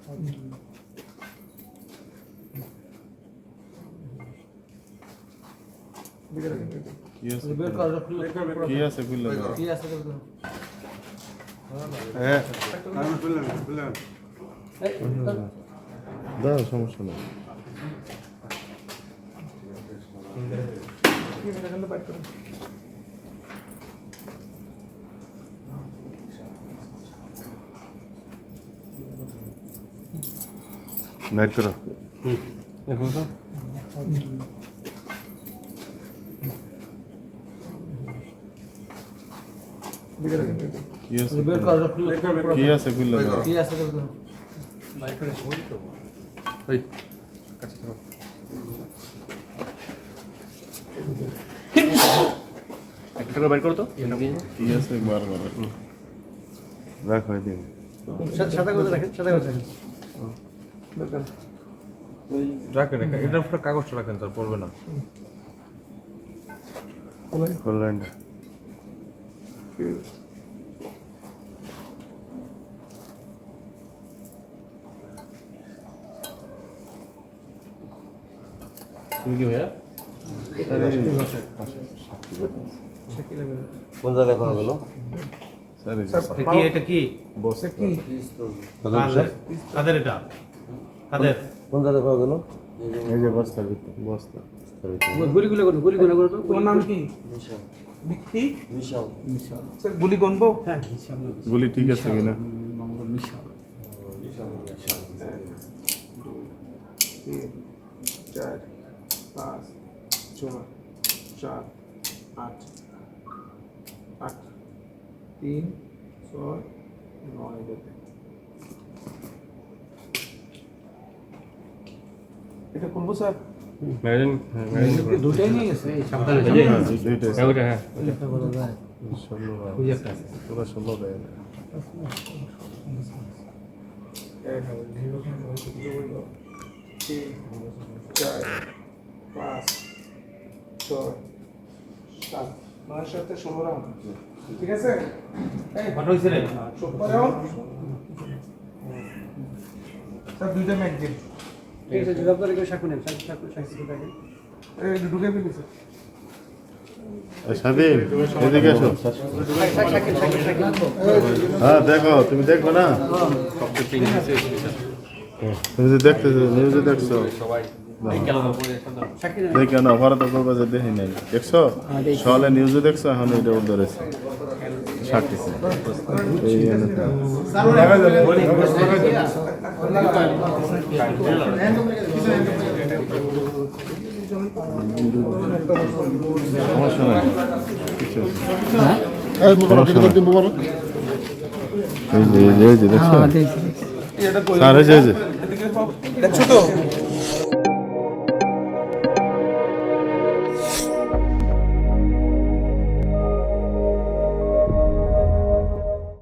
কি আছে হ্যাঁ দাও, সমস্যা নেই। নাইট করো এখন তো কি আছে একটা বাইর করো তো কি আছে বারবার রাখো দিন সাদা করে রাখেন, সাদা করে রাখেন। রাখেন এটার উপরে কাগজটা রাখেন, তার পড়বে না। কল্যাণটা তুমি কি ভাইয়া কোন জায়গায় করা গেল? কি এটা কি বসে কি কাদের এটা কাদের কোন জায়গায় করা গেল? এই যে বস্তার ভিতরে বস্তা গুলিগুলো করো, গুলিগুলো করো তো। তোমার নাম কি? বিশাল। বিক্রি বিশাল। স্যার গুলি গণবো? হ্যাঁ, গুলি ঠিক আছে কিনা? বিশাল। 3 4 5 6 7 8 8 3 6 9 দেখে এটা করবো স্যার? ম্যারিন দুটাই নিয়ে গেছে, এই সাবধানে এই যে ওটা হ্যাঁ লেখা বলা যায়। খুঁজে একটা আছে পুরো সম্ভব হয় না। 1 2 4 5 6 7 9 সাথে 16 রাউন্ড, ঠিক আছে? এই কত হইছে রে স্যার দুইটা ম্যাগজিন ঠিক আছে, জবাবদারি করে সাক্ষী নেন, সাক্ষী থাকেন। এই ঢুকে ফেলেছে। স্বাধীন এদিকে এসো। সাক্ষী। হ্যাঁ দেখো, তুমি দেখো না, তুমি যে দেখতেছো নিউজে দেখছো সাক্ষী নেন। দেখো না, ভারত কলকাতা দেখি নাই, দেখছো সকালে নিউজে দেখছো, এখন এটা ধরেছে সাক্ষী এই সমস্যা নাই কিছু এই যে দেখছো এটা স্যার, এই যে দেখছো তো?